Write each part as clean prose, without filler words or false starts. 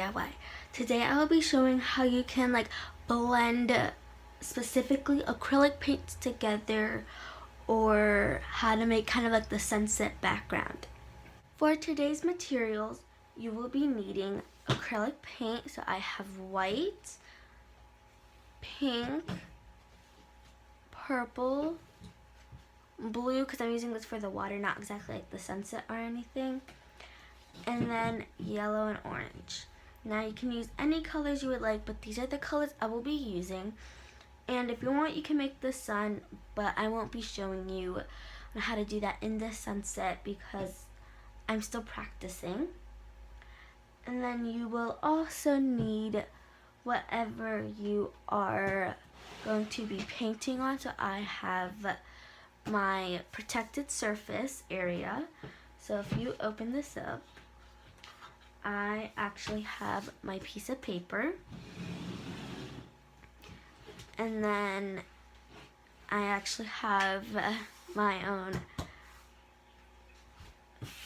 DIY. Today I will be showing how you can blend specifically acrylic paints together, or how to make kind of like the sunset background. For today's materials, you will be needing acrylic paint. So I have white, pink, purple, blue, because I'm using this for the water, not exactly like the sunset or anything, and then yellow and orange. Now you can use any colors you would like, but these are the colors I will be using. And if you want, you can make the sun, but I won't be showing you on how to do that in the sunset because I'm still practicing. And then you will also need whatever you are going to be painting on. So I have my protected surface area. So if you open this up, I actually have my piece of paper, and then I actually have my own.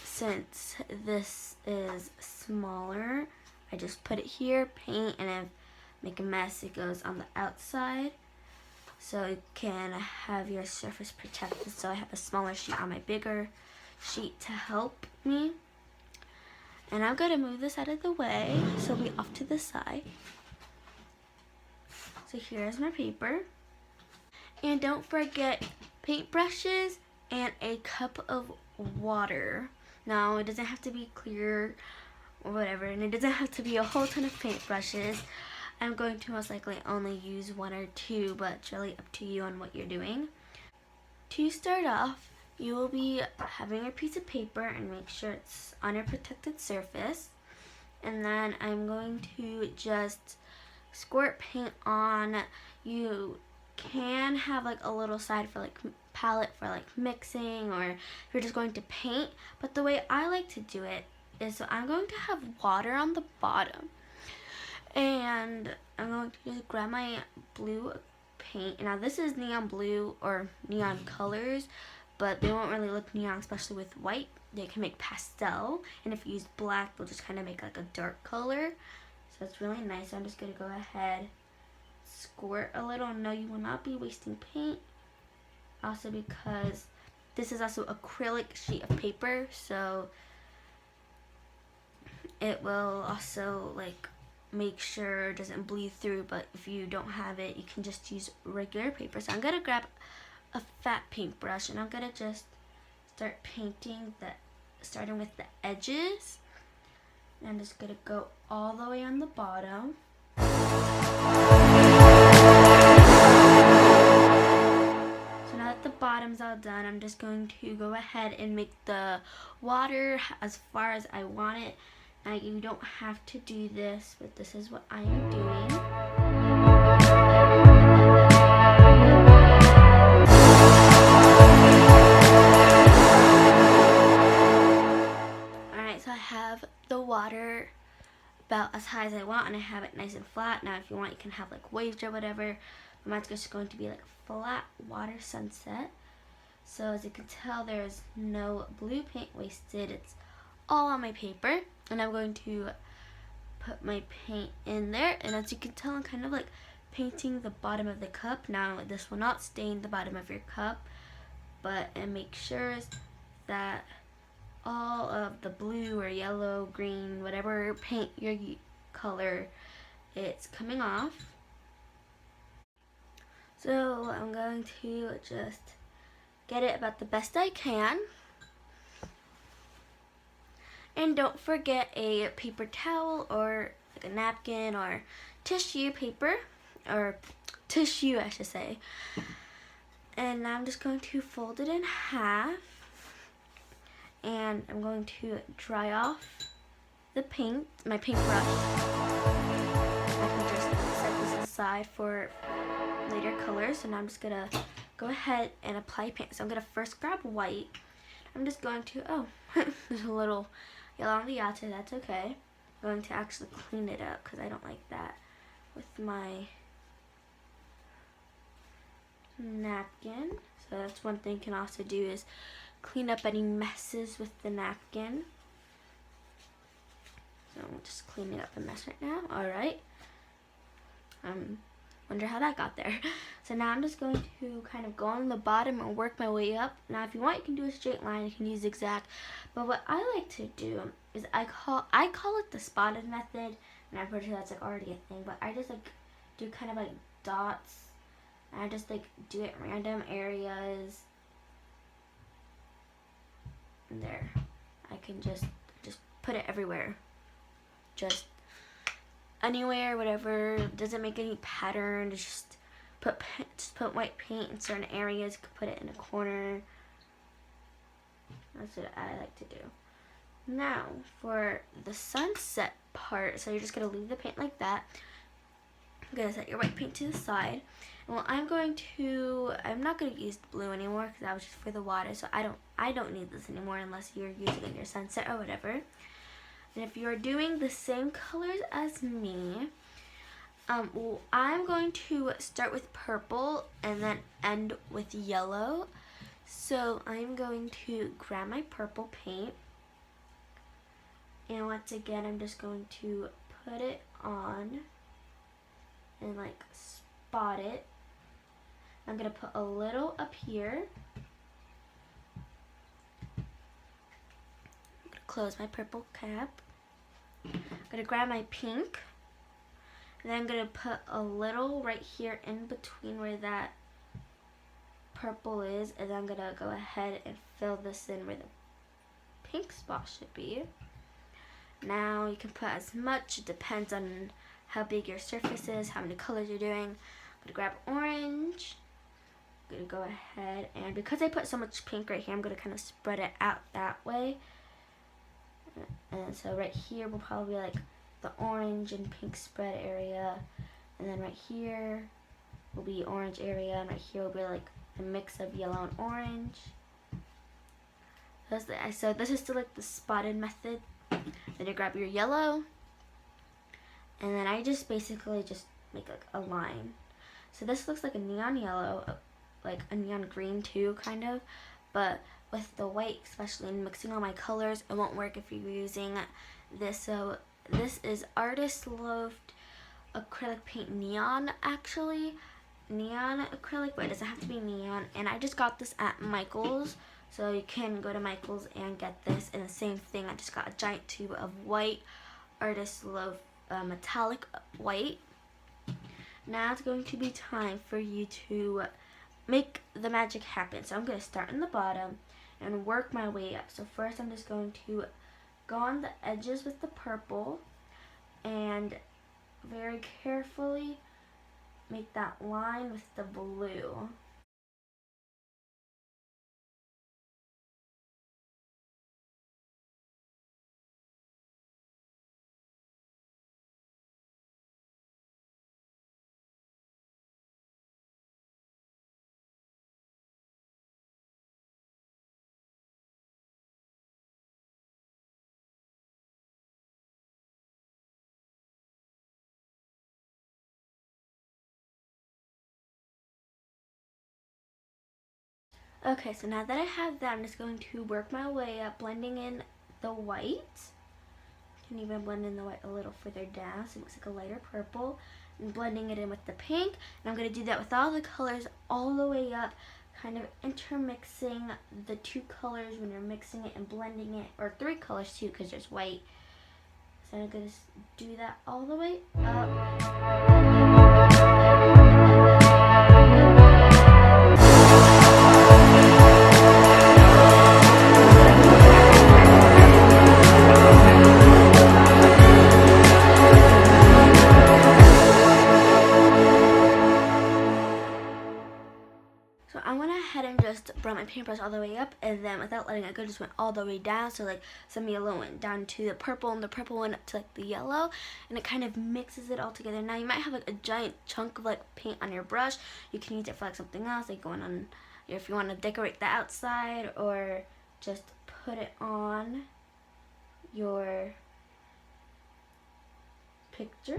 Since this is smaller, I just put it here, paint, and if I make a mess, it goes on the outside, so you can have your surface protected. So I have a smaller sheet on my bigger sheet to help me. And I'm going to move this out of the way, so it'll be off to the side. So here's my paper. And don't forget paintbrushes and a cup of water. Now, it doesn't have to be clear or whatever, and it doesn't have to be a whole ton of paintbrushes. I'm going to most likely only use one or two, but it's really up to you on what you're doing. To start off, you will be having your piece of paper and make sure it's on your protected surface. And then I'm going to just squirt paint on. You can have a little side for palette for mixing, or if you're just going to paint. But the way I like to do it is, so I'm going to have water on the bottom. And I'm going to just grab my blue paint. Now this is neon blue or neon colors, but they won't really look neon, especially with white. They can make pastel, and if you use black, they'll just kind of make a dark color. So it's really nice. I'm just going to go ahead, squirt a little. No, you will not be wasting paint. Also because this is also acrylic sheet of paper, so it will also make sure it doesn't bleed through. But if you don't have it, you can just use regular paper. So I'm going to grab a fat paintbrush, and I'm gonna just start painting starting with the edges. And I'm just gonna go all the way on the bottom. So now that the bottom's all done, I'm just going to go ahead and make the water as far as I want it. Now you don't have to do this, but this is what I am doing. The water about as high as I want, and I have it nice and flat. Now if you want, you can have waves or whatever, but mine's just going to be flat water sunset. So as you can tell, there's no blue paint wasted. It's all on my paper, and I'm going to put my paint in there. And as you can tell, I'm kind of painting the bottom of the cup. Now this will not stain the bottom of your cup, but make sure that all of the blue or yellow, green, whatever paint your color, it's coming off. So I'm going to just get it about the best I can. And don't forget a paper towel or a napkin or tissue paper, or tissue I should say. And I'm just going to fold it in half. And I'm going to dry off the paint, my paintbrush. I can just set this aside for later colors. So now I'm just gonna go ahead and apply paint. So I'm gonna first grab white. I'm just going to, there's a little yellow on the outside, that's okay. I'm going to actually clean it up because I don't like that with my napkin. So that's one thing you can also do, is clean up any messes with the napkin. So I'm just cleaning up the mess right now. Alright. Wonder how that got there. So now I'm just going to kind of go on the bottom and work my way up. Now if you want, you can do a straight line, you can use zigzag. But what I like to do is I call it the spotted method, and I'm pretty sure that's like already a thing, but I just like do kind of like dots, and I just like do it in random areas. And there. I can just put it everywhere. Just anywhere, whatever, doesn't make any pattern. Just put white paint in certain areas. You could put it in a corner. That's what I like to do. Now for the sunset part, so you're just gonna leave the paint like that. You're gonna set your white paint to the side. And what I'm not gonna use blue anymore because that was just for the water. So I don't need this anymore unless you're using it in your sunset or whatever. And if you're doing the same colors as me, well, I'm going to start with purple and then end with yellow. So I'm going to grab my purple paint, and once again I'm just going to put it on and like spot it. I'm going to put a little up here. I'm going to close my purple cap. I'm going to grab my pink, and then I'm going to put a little right here in between where that purple is, and then I'm going to go ahead and fill this in where the pink spot should be. Now you can put as much, it depends on how big your surface is, how many colors you're doing. I'm going to grab orange. I'm going to go ahead, and because I put so much pink right here, I'm going to kind of spread it out that way. And so right here will probably be like the orange and pink spread area, and then right here will be orange area, and right here will be like a mix of yellow and orange. So this is still like the spotted method. Then you grab your yellow, and then I just basically just make like a line. So this looks like a neon yellow, like a neon green too, kind of, but with the white, especially in mixing all my colors, it won't work if you're using this. So this is Artist Loft acrylic paint neon, actually. Neon acrylic, but it doesn't have to be neon. And I just got this at Michael's, so you can go to Michael's and get this. And the same thing, I just got a giant tube of white Artist Loft metallic white. Now it's going to be time for you to make the magic happen. So I'm going to start in the bottom and work my way up. So first I'm just going to go on the edges with the purple and very carefully make that line with the blue. Okay, so now that I have that, I'm just going to work my way up, blending in the white. You can even blend in the white a little further down so it looks like a lighter purple. And blending it in with the pink. And I'm going to do that with all the colors all the way up, kind of intermixing the two colors when you're mixing it and blending it, or three colors too because there's white. So I'm going to do that all the way up. So I went ahead and just brought my paintbrush all the way up, and then without letting it go, just went all the way down. So like some yellow went down to the purple, and the purple went up to like the yellow, and it kind of mixes it all together. Now you might have like a giant chunk of like paint on your brush. You can use it for like something else, like going on, if you want to decorate the outside, or just put it on your picture.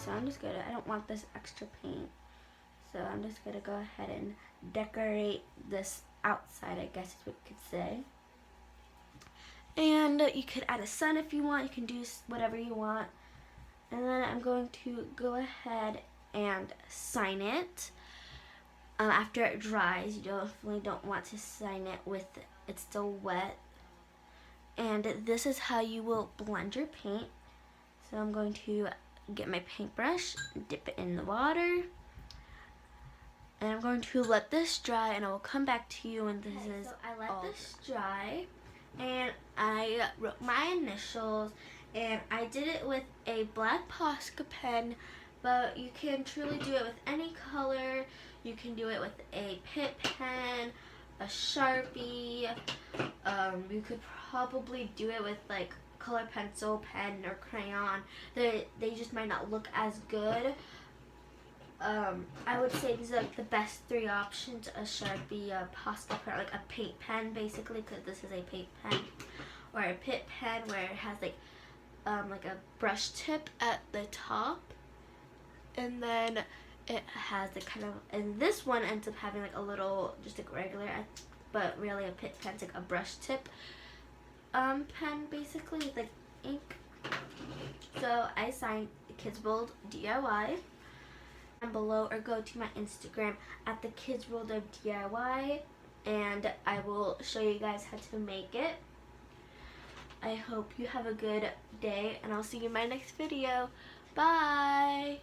So I'm just gonna, I don't want this extra paint, So I'm just gonna go ahead and decorate this outside, I guess is what you could say. And you could add a sun if you want. You can do whatever you want. And then I'm going to go ahead and sign it. After it dries, you definitely don't want to sign it with it's still wet. And this is how you will blend your paint. So I'm going to get my paintbrush, dip it in the water, and I'm going to let this dry, and I will come back to you when this is so I let this dry, and I wrote my initials, and I did it with a black Posca pen, but you can truly do it with any color. You can do it with a Pitt pen, a Sharpie. You could probably do it with like color pencil, pen, or crayon. They just might not look as good. I would say these are like the best three options: a Sharpie, a Posca pen, like a paint pen basically, because this is a paint pen, or a Pitt pen where it has like a brush tip at the top, and then it has the kind of, and this one ends up having like a little, just like regular, but really a Pitt pen's like a brush tip pen basically with like ink. So I signed Kids World DIY. Down below, or go to my Instagram at the Kids World of DIY, and I will show you guys how to make it. I hope you have a good day, and I'll see you in my next video. Bye!